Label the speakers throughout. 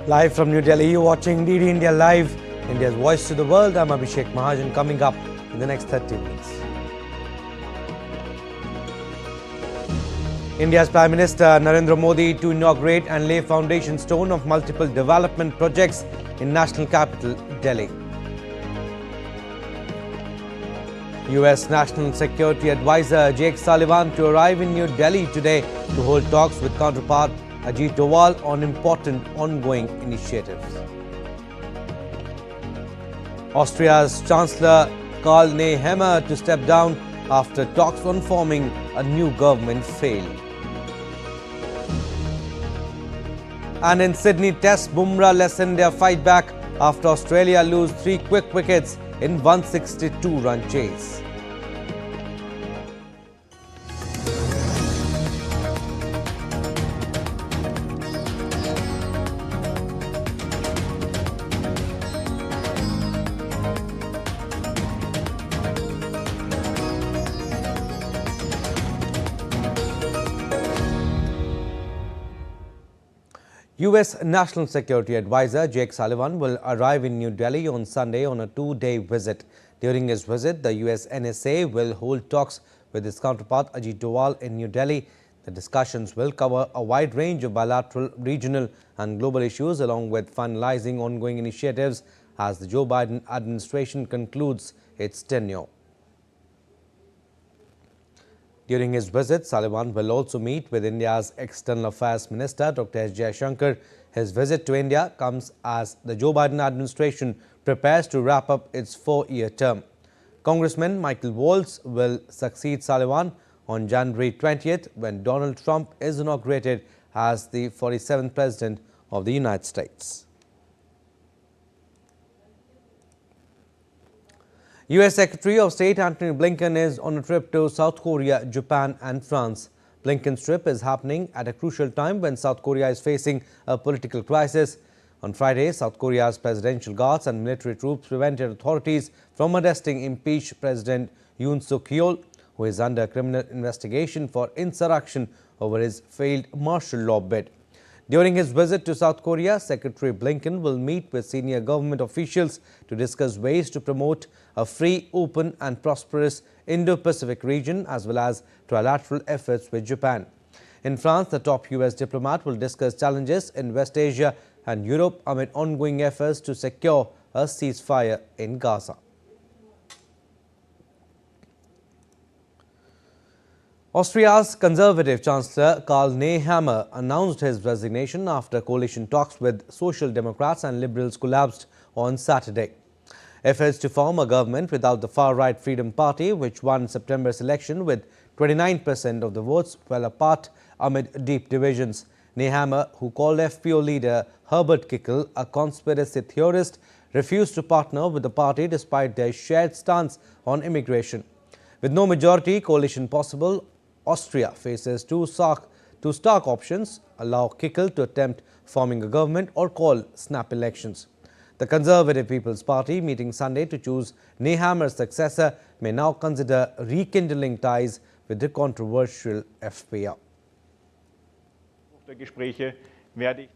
Speaker 1: Live from New Delhi, you're watching DD India Live, India's voice to the world. I'm Abhishek Mahajan. Coming up in the next 30 minutes. India's Prime Minister Narendra Modi to inaugurate and lay foundation stone of multiple development projects in national capital, Delhi. US National Security Advisor Jake Sullivan to arrive in New Delhi today to hold talks with counterpart Ajit Doval on important ongoing initiatives. Austria's Chancellor Karl Nehammer to step down after talks on forming a new government failed. And in Sydney Test, Bumrah lessened their fight back after Australia lose 3 quick wickets in 162-run chase. US National Security Advisor Jake Sullivan will arrive in New Delhi on Sunday on a 2-day visit. During his visit, the US NSA will hold talks with his counterpart Ajit Doval in New Delhi. The discussions will cover a wide range of bilateral, regional and global issues, along with finalizing ongoing initiatives as the Joe Biden administration concludes its tenure. During his visit, Sullivan will also meet with India's External Affairs Minister Dr. S. Jaishankar. His visit to India comes as the Joe Biden administration prepares to wrap up its 4-year term. Congressman Michael Waltz will succeed Sullivan on January 20th when Donald Trump is inaugurated as the 47th President of the United States. US Secretary of State Antony Blinken is on a trip to South Korea, Japan and France. Blinken's trip is happening at a crucial time when South Korea is facing a political crisis. On Friday, South Korea's presidential guards and military troops prevented authorities from arresting impeached President Yoon Suk-yeol, who is under criminal investigation for insurrection over his failed martial law bid. During his visit to South Korea, Secretary Blinken will meet with senior government officials to discuss ways to promote a free, open and prosperous Indo-Pacific region as well as trilateral efforts with Japan. In France, the top US diplomat will discuss challenges in West Asia and Europe amid ongoing efforts to secure a ceasefire in Gaza. Austria's Conservative Chancellor Karl Nehammer announced his resignation after coalition talks with Social Democrats and Liberals collapsed on Saturday. Efforts to form a government without the far-right Freedom Party, which won September's election with 29% of the votes, fell apart amid deep divisions. Nehammer, who called FPO leader Herbert Kickl a conspiracy theorist, refused to partner with the party despite their shared stance on immigration. With no majority coalition possible, Austria faces two stark options: allow Kickl to attempt forming a government or call snap elections. The Conservative People's Party, meeting Sunday to choose Nehammer's successor, may now consider rekindling ties with the controversial FPO.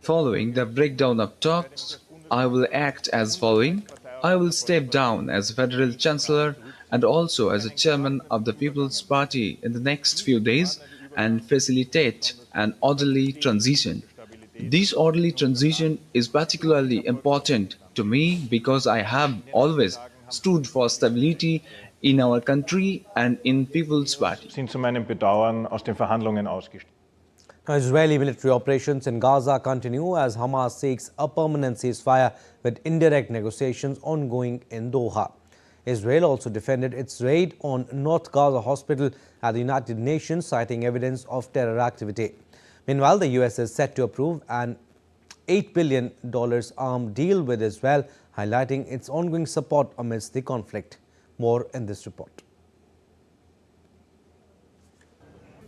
Speaker 2: Following the breakdown of talks, I will act as following. I will step down as Federal Chancellor and also as a chairman of the People's Party in the next few days and facilitate an orderly transition. This orderly transition is particularly important to me because I have always stood for stability in our country and in People's Party.
Speaker 1: Israeli military operations in Gaza continue as Hamas seeks a permanent ceasefire with indirect negotiations ongoing in Doha. Israel also defended its raid on North Gaza hospital at the United Nations, citing evidence of terror activity. Meanwhile, the US is set to approve an $8 billion arms deal with Israel, highlighting its ongoing support amidst the conflict. More in this report.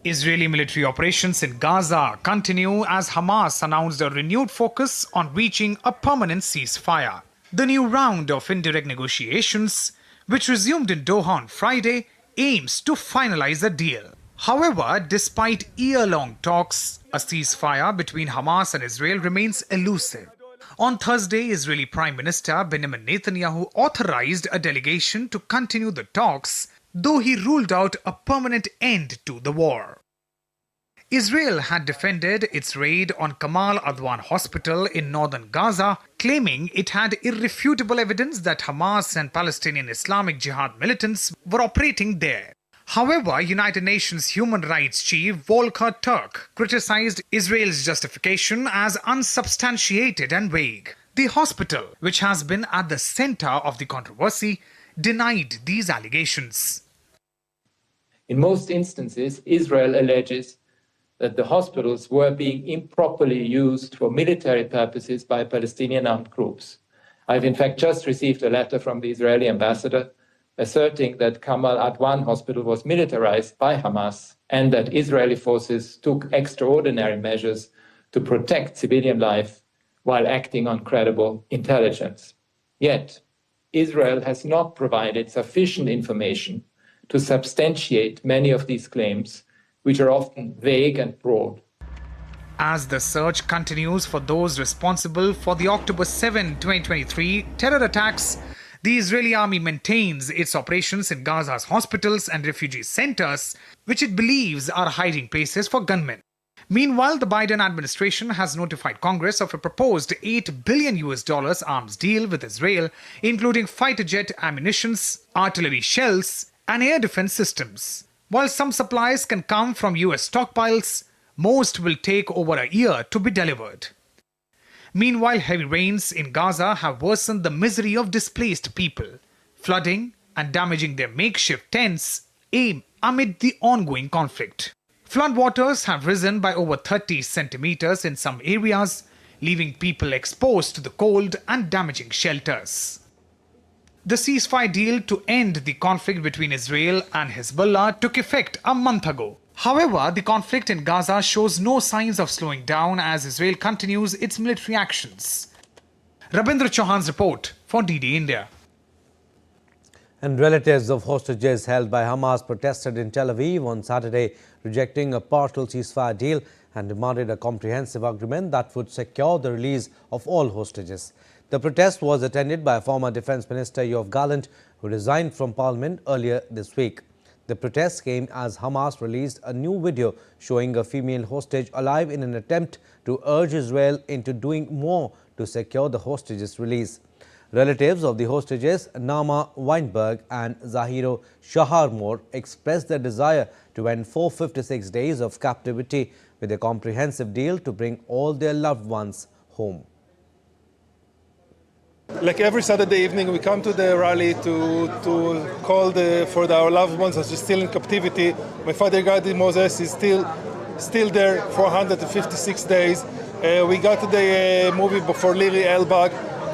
Speaker 3: Israeli military operations in Gaza continue as Hamas announced a renewed focus on reaching a permanent ceasefire. The new round of indirect negotiations, which resumed in Doha on Friday, aims to finalize the deal. However, despite year-long talks, a ceasefire between Hamas and Israel remains elusive. On Thursday, Israeli Prime Minister Benjamin Netanyahu authorized a delegation to continue the talks, though he ruled out a permanent end to the war. Israel had defended its raid on Kamal Adwan Hospital in northern Gaza, claiming it had irrefutable evidence that Hamas and Palestinian Islamic Jihad militants were operating there. However, United Nations Human Rights Chief Volker Turk criticized Israel's justification as unsubstantiated and vague. The hospital, which has been at the center of the controversy, denied these allegations.
Speaker 4: In most instances, Israel alleges that the hospitals were being improperly used for military purposes by Palestinian armed groups. I've in fact just received a letter from the Israeli ambassador asserting that Kamal Adwan Hospital was militarized by Hamas and that Israeli forces took extraordinary measures to protect civilian life while acting on credible intelligence. Yet, Israel has not provided sufficient information to substantiate many of these claims, which are often vague and broad.
Speaker 3: As the search continues for those responsible for the October 7, 2023 terror attacks, the Israeli army maintains its operations in Gaza's hospitals and refugee centers, which it believes are hiding places for gunmen. Meanwhile, the Biden administration has notified Congress of a proposed $8 billion arms deal with Israel, including fighter jet ammunitions, artillery shells, and air defense systems. While some supplies can come from US stockpiles, most will take over a year to be delivered. Meanwhile, heavy rains in Gaza have worsened the misery of displaced people, flooding and damaging their makeshift tents amid the ongoing conflict. Floodwaters have risen by over 30 centimeters in some areas, leaving people exposed to the cold and damaging shelters. The ceasefire deal to end the conflict between Israel and Hezbollah took effect a month ago. However, the conflict in Gaza shows no signs of slowing down as Israel continues its military actions. Rabindra Chauhan's report for DD India.
Speaker 1: And relatives of hostages held by Hamas protested in Tel Aviv on Saturday, rejecting a partial ceasefire deal and demanded a comprehensive agreement that would secure the release of all hostages. The protest was attended by former Defence Minister Yoav Gallant, who resigned from Parliament earlier this week. The protest came as Hamas released a new video showing a female hostage alive in an attempt to urge Israel into doing more to secure the hostages' release. Relatives of the hostages, Nama Weinberg and Zahiro Shaharmor, expressed their desire to end 456 days of captivity with a comprehensive deal to bring all their loved ones home.
Speaker 5: Like every Saturday evening, we come to the rally to call for our loved ones who are still in captivity. My father, Gadi Moses, is still there 456 days. We got the movie before Liri Elbag,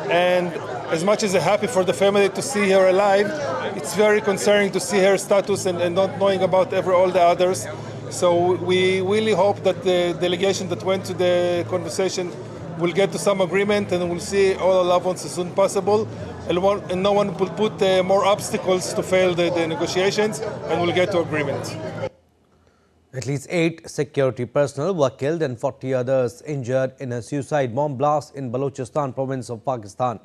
Speaker 5: and as much as I'm happy for the family to see her alive, it's very concerning to see her status and not knowing about all the others. So we really hope that the delegation that went to the conversation will get to some agreement and we'll see all our loved ones as soon as possible. And no one will put more obstacles to fail the negotiations, and we'll get to agreement.
Speaker 1: At least 8 security personnel were killed and 40 others injured in a suicide bomb blast in Balochistan province of Pakistan.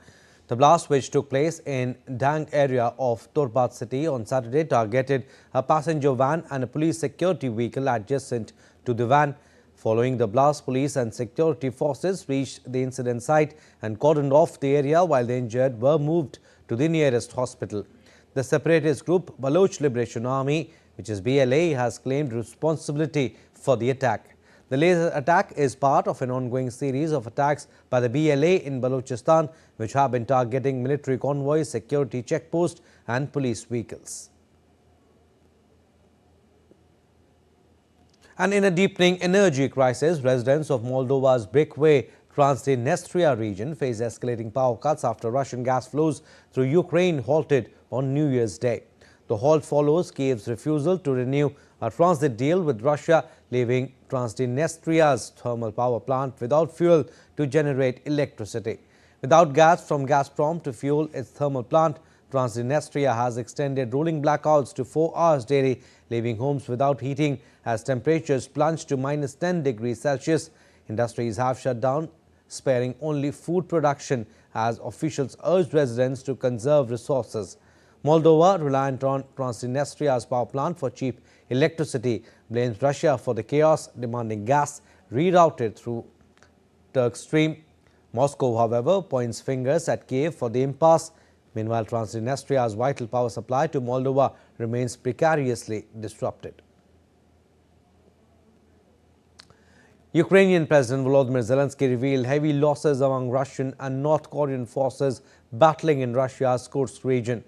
Speaker 1: The blast, which took place in Dang area of Torbat city on Saturday, targeted a passenger van and a police security vehicle adjacent to the van. Following the blast, police and security forces reached the incident site and cordoned off the area while the injured were moved to the nearest hospital. The separatist group Baloch Liberation Army, which is BLA, has claimed responsibility for the attack. The laser attack is part of an ongoing series of attacks by the BLA in Balochistan, which have been targeting military convoys, security checkposts and police vehicles. And in a deepening energy crisis, residents of Moldova's Breakaway Transnistria region face escalating power cuts after Russian gas flows through Ukraine halted on New Year's Day. The halt follows Kiev's refusal to renew a transit deal with Russia, leaving Transnistria's thermal power plant without fuel to generate electricity. Without gas from Gazprom to fuel its thermal plant, Transnistria has extended rolling blackouts to 4 hours daily, leaving homes without heating as temperatures plunged to -10 degrees Celsius. Industries have shut down sparing only food production as officials urged residents to conserve resources. Moldova, reliant on Transnistria's power plant for cheap electricity, blames Russia for the chaos, demanding gas rerouted through Turk Stream. Moscow, however, points fingers at Kiev for the impasse. Meanwhile, Transnistria's vital power supply to Moldova remains precariously disrupted. Ukrainian President Volodymyr Zelensky revealed heavy losses among Russian and North Korean forces battling in Russia's Kursk region.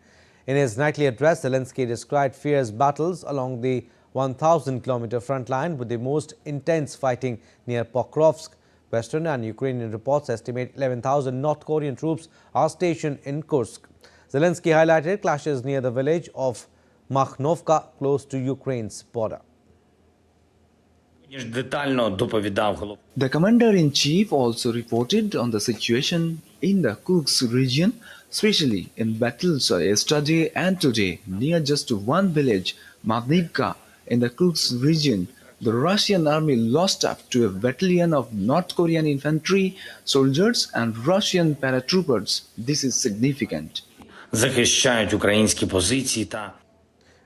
Speaker 1: In his nightly address, Zelensky described fierce battles along the 1,000-kilometer front line with the most intense fighting near Pokrovsk. Western and Ukrainian reports estimate 11,000 North Korean troops are stationed in Kursk. Zelensky highlighted clashes near the village of Makhnovka, close to Ukraine's border.
Speaker 2: The commander-in-chief also reported on the situation in the Kursk region, especially in battles yesterday and today near just one village, Makhnovka, in the Kursk region. The Russian army lost up to a battalion of North Korean infantry, soldiers and Russian paratroopers. This is significant.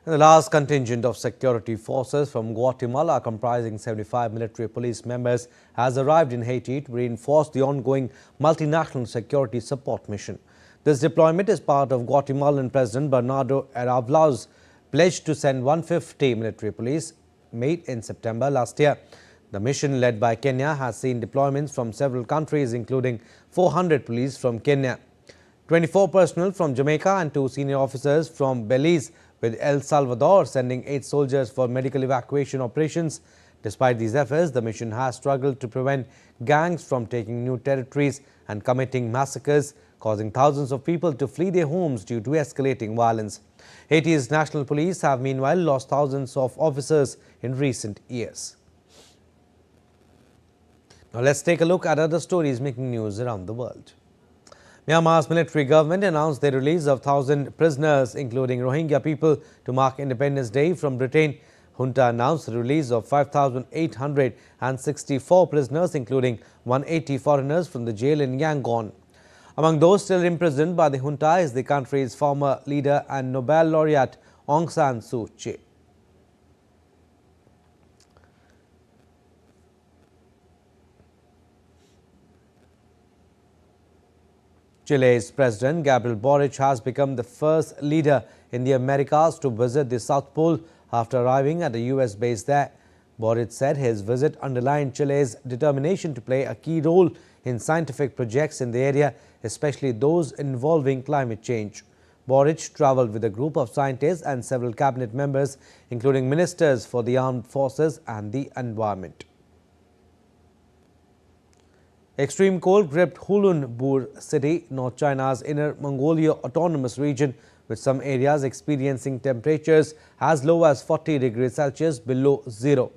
Speaker 1: The last contingent of security forces from Guatemala, comprising 75 military police members, has arrived in Haiti to reinforce the ongoing multinational security support mission. This deployment is part of Guatemalan President Bernardo Aravala's pledge to send 150 military police made in September last year. The mission, led by Kenya, has seen deployments from several countries, including 400 police from Kenya, 24 personnel from Jamaica and 2 senior officers from Belize, with El Salvador sending 8 soldiers for medical evacuation operations. Despite these efforts, the mission has struggled to prevent gangs from taking new territories and committing massacres, causing thousands of people to flee their homes due to escalating violence. Haiti's national police have meanwhile lost thousands of officers in recent years. Now let's take a look at other stories making news around the world. Myanmar's military government announced the release of 1,000 prisoners, including Rohingya people, to mark Independence Day from Britain. Junta announced the release of 5,864 prisoners, including 180 foreigners from the jail in Yangon. Among those still imprisoned by the junta is the country's former leader and Nobel laureate Aung San Suu Kyi. Chile's President Gabriel Boric has become the first leader in the Americas to visit the South Pole after arriving at a US base there. Boric said his visit underlined Chile's determination to play a key role in scientific projects in the area, especially those involving climate change. Boric travelled with a group of scientists and several cabinet members, including ministers for the armed forces and the environment. Extreme cold gripped Hulunbuir city, North China's Inner Mongolia Autonomous Region, with some areas experiencing temperatures as low as 40 degrees Celsius below zero.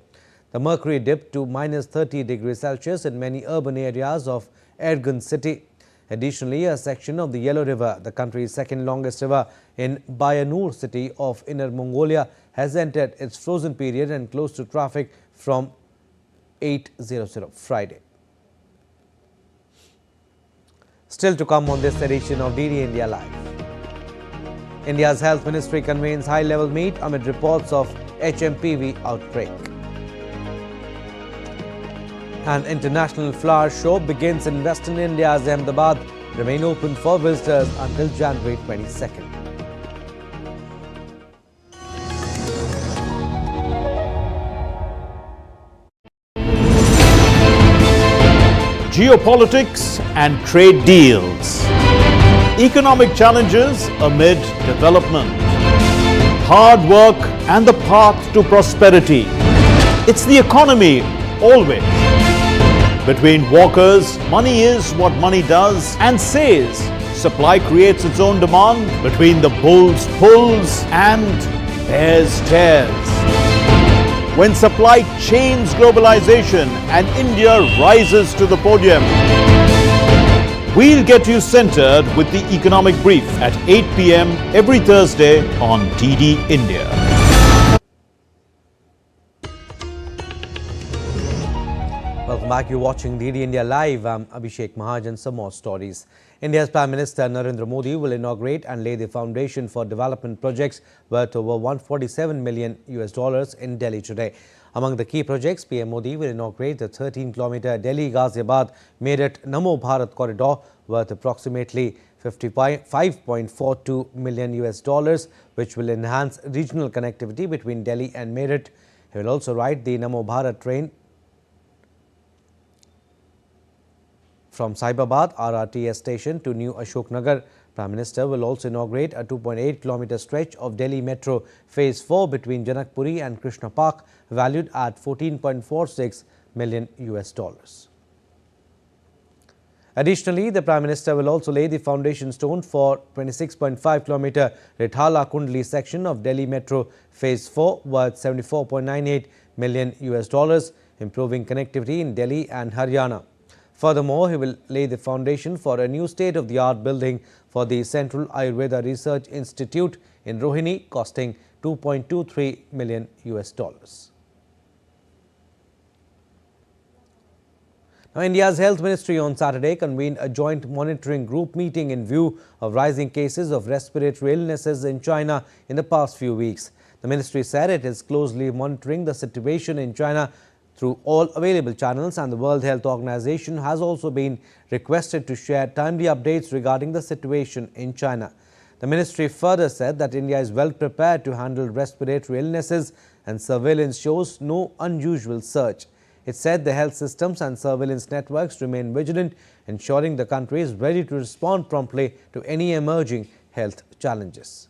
Speaker 1: The mercury dipped to minus 30 degrees Celsius in many urban areas of Ergun city. Additionally, a section of the Yellow River, the country's second longest river in Bayanur city of Inner Mongolia, has entered its frozen period and closed to traffic from 8:00 Friday. Still to come on this edition of DD India Live. India's Health Ministry convenes high-level meet amid reports of HMPV outbreak. An international flower show begins in Western India's Ahmedabad, remain open for visitors until January 22nd.
Speaker 6: Geopolitics and trade deals. Economic challenges amid development. Hard work and the path to prosperity. It's the economy always. Between walkers, money is what money does and says. Supply creates its own demand. Between the bulls pulls and bears tears. When supply chains globalization and India rises to the podium. We'll get you centered with the economic brief at 8 p.m. every Thursday on DD India.
Speaker 1: Welcome Welcome back. You're watching DD India Live. I'm Abhishek Mahajan. Some more stories. India's Prime Minister Narendra Modi will inaugurate and lay the foundation for development projects worth over $147 million in Delhi today. Among the key projects, PM Modi will inaugurate the 13-kilometer Delhi-Ghaziabad Meerut Namo Bharat corridor worth approximately $55.42 million, which will enhance regional connectivity between Delhi and Meerut. He will also ride the Namo Bharat train from Saibabad RRTS station to New Ashok Nagar. Prime Minister will also inaugurate a 2.8-kilometer stretch of Delhi Metro Phase 4 between Janakpuri and Krishna Park, valued at $14.46 million. Additionally, the Prime Minister will also lay the foundation stone for 26.5-kilometer Rithala Kundli section of Delhi Metro Phase 4 worth $74.98 million, improving connectivity in Delhi and Haryana. Furthermore, he will lay the foundation for a new state-of-the-art building for the Central Ayurveda Research Institute in Rohini, costing $2.23 million. Now, India's Health Ministry on Saturday convened a joint monitoring group meeting in view of rising cases of respiratory illnesses in China in the past few weeks. The ministry said it is closely monitoring the situation in China through all available channels, and the World Health Organization has also been requested to share timely updates regarding the situation in China. The ministry further said that India is well prepared to handle respiratory illnesses and surveillance shows no unusual surge. It said the health systems and surveillance networks remain vigilant, ensuring the country is ready to respond promptly to any emerging health challenges.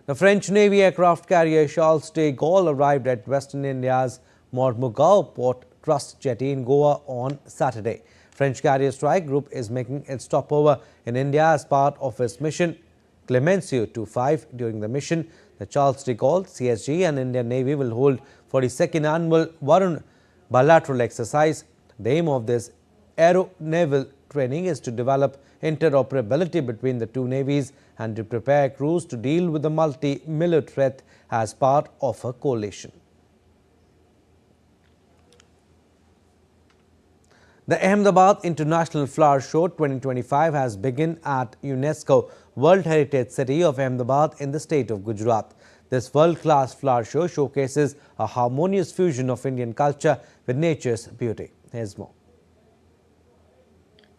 Speaker 1: The French Navy aircraft carrier Charles de Gaulle arrived at Western India's Mormugao Port Trust jetty in Goa on Saturday. French carrier strike group is making its stopover in India as part of its mission Clemenceau 25. During the mission, the Charles de Gaulle, CSG and Indian Navy will hold 42nd annual Varun bilateral exercise. The aim of this aero-naval training is to develop interoperability between the two navies and to prepare crews to deal with the multi-million threat as part of a coalition. The Ahmedabad International Flower Show 2025 has begun at UNESCO World Heritage City of Ahmedabad in the state of Gujarat. This world-class flower show showcases a harmonious fusion of Indian culture with nature's beauty. Here's more.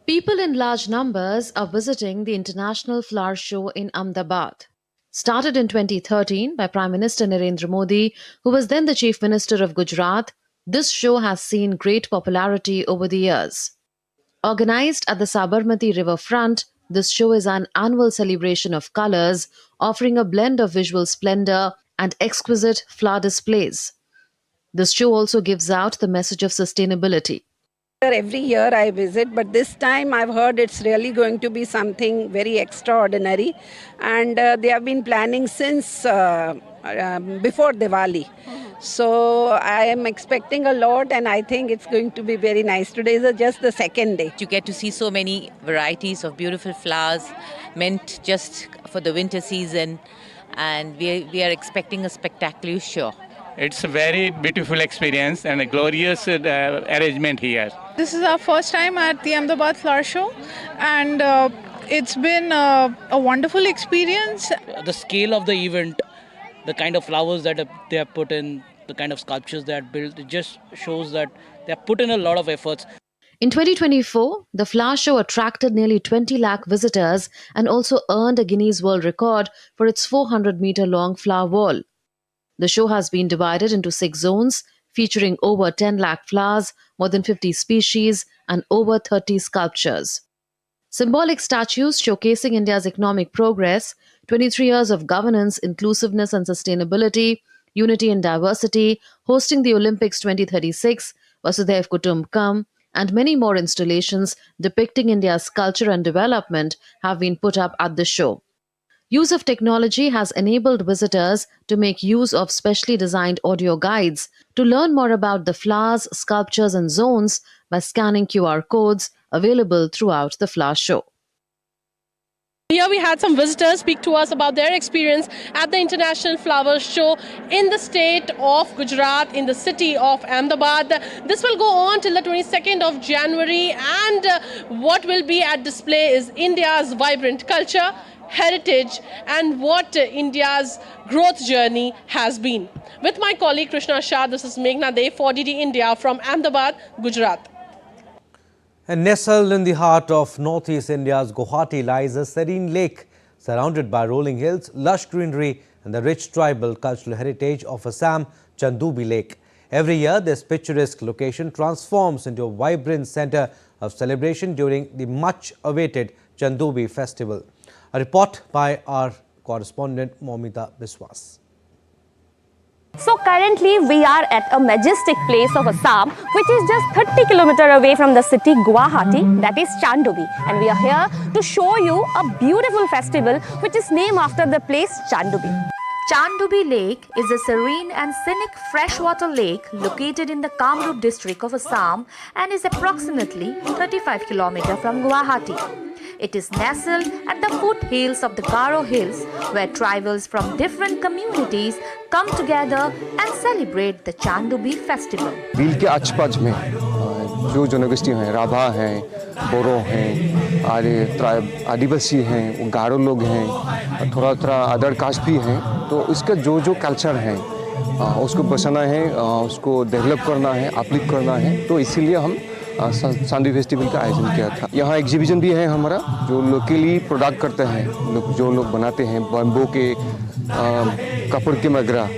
Speaker 7: People in large numbers are visiting the International Flower Show in Ahmedabad. Started in 2013 by Prime Minister Narendra Modi, who was then the Chief Minister of Gujarat, this show has seen great popularity over the years. Organized at the Sabarmati riverfront, this show is an annual celebration of colors, offering a blend of visual splendor and exquisite flower displays. This show also gives out the message of sustainability.
Speaker 8: Every year I visit, but this time I've heard it's really going to be something very extraordinary, and they have been planning since before Diwali. So I am expecting a lot, and I think it's going to be very nice. Today is just the second day.
Speaker 9: You get to see so many varieties of beautiful flowers meant just for the winter season, and we are expecting a spectacular show.
Speaker 10: It's a very beautiful experience and a glorious arrangement here.
Speaker 11: This is our first time at the Ahmedabad Flower Show, and it's been a wonderful experience.
Speaker 12: The scale of the event, the kind of flowers that they have put in, the kind of sculptures they have built, it just shows that they have put in a lot of efforts.
Speaker 7: In 2024, the flower show attracted nearly 20 lakh visitors and also earned a Guinness World Record for its 400-meter-long flower wall. The show has been divided into 6 zones, featuring over 10 lakh flowers, more than 50 species, and over 30 sculptures. Symbolic statues showcasing India's economic progress, 23 years of governance, inclusiveness and sustainability, unity and diversity, hosting the Olympics 2036, Vasudhaiv Kutumbakam, and many more installations depicting India's culture and development have been put up at the show. Use of technology has enabled visitors to make use of specially designed audio guides to learn more about the flowers, sculptures and zones by scanning QR codes available throughout the flower show.
Speaker 13: Here we had some visitors speak to us about their experience at the International Flower Show in the state of Gujarat, in the city of Ahmedabad. This will go on till the 22nd of January, and what will be at display is India's vibrant culture, heritage, and what India's growth journey has been. With my colleague Krishna Shah, this is Meghna Dev for DD India from Ahmedabad, Gujarat.
Speaker 1: And nestled in the heart of northeast India's Guwahati lies a serene lake surrounded by rolling hills, lush greenery and the rich tribal cultural heritage of Assam, Chandubi Lake. Every year, this picturesque location transforms into a vibrant center of celebration during the much-awaited Chandubi festival. A report by our correspondent Momita Biswas.
Speaker 14: So currently we are at a majestic place of Assam, which is just 30 kilometers away from the city Guwahati, that is Chandubi. And we are here to show you a beautiful festival which is named after the place Chandubi.
Speaker 15: Chandubi Lake is a serene and scenic freshwater lake located in the Kamrup district of Assam and is approximately 35 kilometers from Guwahati. It is nestled at the foothills of the Garo Hills, where tribals from different communities come together and celebrate the Chandubi festival.
Speaker 16: Bill के आसपास में जो जनगोष्ठी हैं, राभा हैं, बोरो हैं, आदिवासी हैं, गारो लोग हैं, थोड़ा अदर कास्ट भी हैं, तो इसका जो कल्चर है उसको बचाना है, उसको डेवलप करना है, अपलिफ्ट करना है, तो इसीलिए हम चांदुबी फेस्टिवल का आयोजन किया था। यहाँ एग्जीबिशन भी है हमारा, जो लोकली प्रोडक्ट करते हैं, जो लोग बनाते हैं, बम्बो के कपड़ के मगरा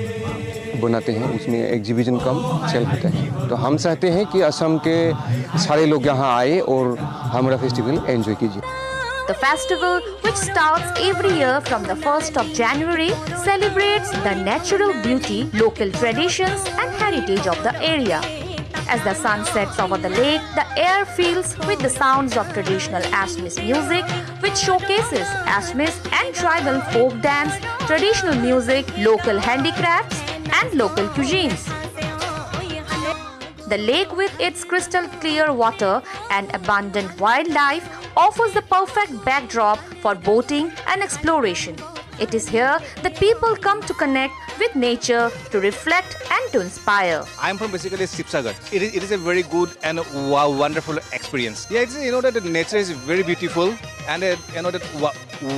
Speaker 16: बनाते हैं, उसमें एग्जीबिशन कम सेल होते हैं। तो हम चाहते हैं कि असम के सारे लोग यहाँ आए और हमारा फेस्टिवल एंजॉय कीजिए।
Speaker 15: The festival, which starts every year from the 1st of January, celebrates the natural beauty, local traditions and heritage of the area. As the sun sets over the lake, the air fills with the sounds of traditional Assamese music, which showcases Assamese and tribal folk dance, traditional music, local handicrafts, and local cuisines. The lake, with its crystal clear water and abundant wildlife, offers the perfect backdrop for boating and exploration. It is here that people come to connect with nature, to reflect and to inspire.
Speaker 17: I am from basically Sipsagar. It is a very good and wonderful experience. Yeah, that the nature is very beautiful, and that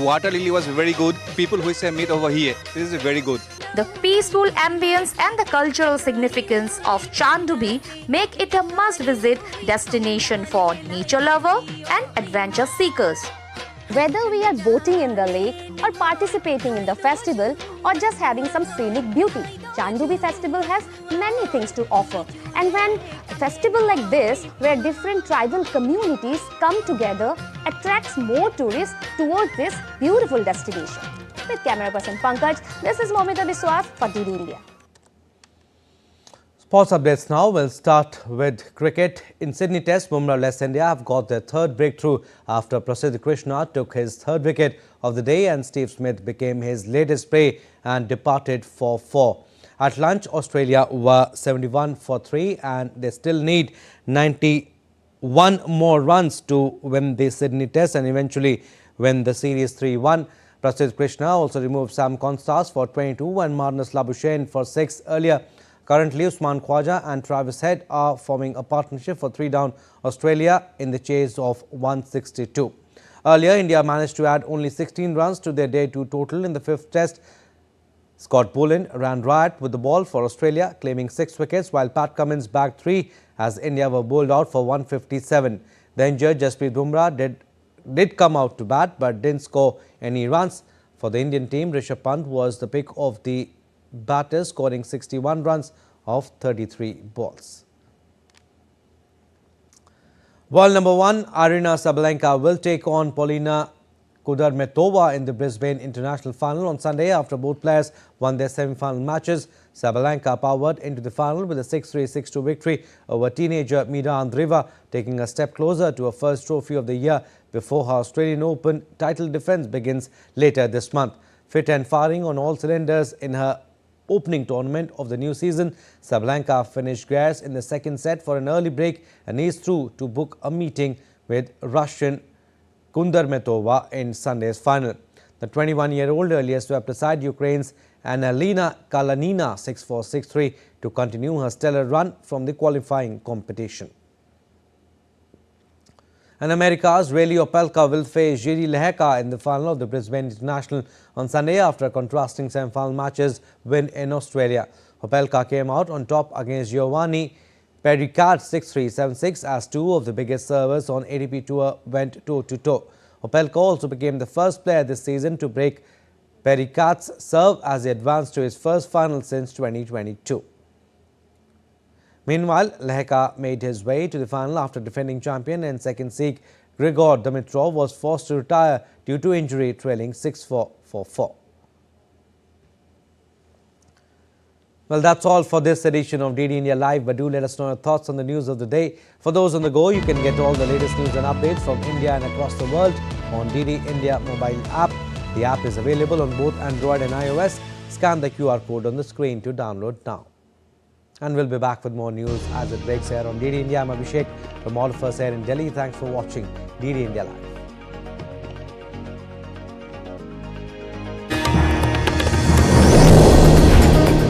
Speaker 17: water lily was very good. People who say meet over here, this is very good.
Speaker 15: The peaceful ambience and the cultural significance of Chandubi make it a must-visit destination for nature lovers and adventure seekers.
Speaker 14: Whether we are boating in the lake or participating in the festival or just having some scenic beauty, Chandubi festival has many things to offer. And when a festival like this, where different tribal communities come together, attracts more tourists towards this beautiful destination. With camera person Pankaj, this is Momita Biswas for DD India.
Speaker 1: Sports updates now. We'll start with cricket. In Sydney Test, Bumrah-less India have got their third breakthrough after Prasidh Krishna took his third wicket of the day and Steve Smith became his latest prey and departed for 4. At lunch, Australia were 71 for 3 and they still need 91 more runs to win the Sydney Test and eventually win the series 3-1. Prasidh Krishna also removed Sam Constas for 22 and Marnus Labuschagne for 6 earlier. Currently, Usman Khwaja and Travis Head are forming a partnership for 3 down Australia in the chase of 162. Earlier, India managed to add only 16 runs to their day 2 total in the 5th Test. Scott Boland ran riot with the ball for Australia, claiming 6 wickets, while Pat Cummins bagged 3 as India were bowled out for 157. The injured Jasprit Bumrah did come out to bat but didn't score any runs. For the Indian team, Rishabh Pant was the pick of the batters, scoring 61 runs of 33 balls. World number 1 Aryna Sabalenka will take on Polina Kudermetova in the Brisbane International Final on Sunday after both players won their semi-final matches. Sabalenka powered into the final with a 6-3, 6-2 victory over teenager Mida Andreeva, taking a step closer to her first trophy of the year before her Australian Open title defence begins later this month. Fit and firing on all cylinders in her opening tournament of the new season, Sabalenka finished gears in the second set for an early break and is through to book a meeting with Russian Kundermetova in Sunday's final. The 21-year-old earlier swept aside Ukraine's Annalina Kalanina 6-4, 6-3 to continue her stellar run from the qualifying competition. And America's Rayleigh Opelka will face Jiri Lehecka in the final of the Brisbane International on Sunday after a contrasting semi-final matches win in Australia. Opelka came out on top against Giovanni Pericard 6-3, 7-6 as two of the biggest servers on ATP Tour went toe-to-toe. Opelka also became the first player this season to break Pericard's serve as he advanced to his first final since 2022. Meanwhile, Lehecka made his way to the final after defending champion and second seed Grigor Dimitrov was forced to retire due to injury, trailing 6-4, 4-4. Well, that's all for this edition of DD India Live, but do let us know your thoughts on the news of the day. For those on the go, you can get all the latest news and updates from India and across the world on DD India mobile app. The app is available on both Android and iOS. Scan the QR code on the screen to download now. And we'll be back with more news as it breaks here on DD India. I'm Abhishek from all of us here in Delhi. Thanks for watching DD India Live.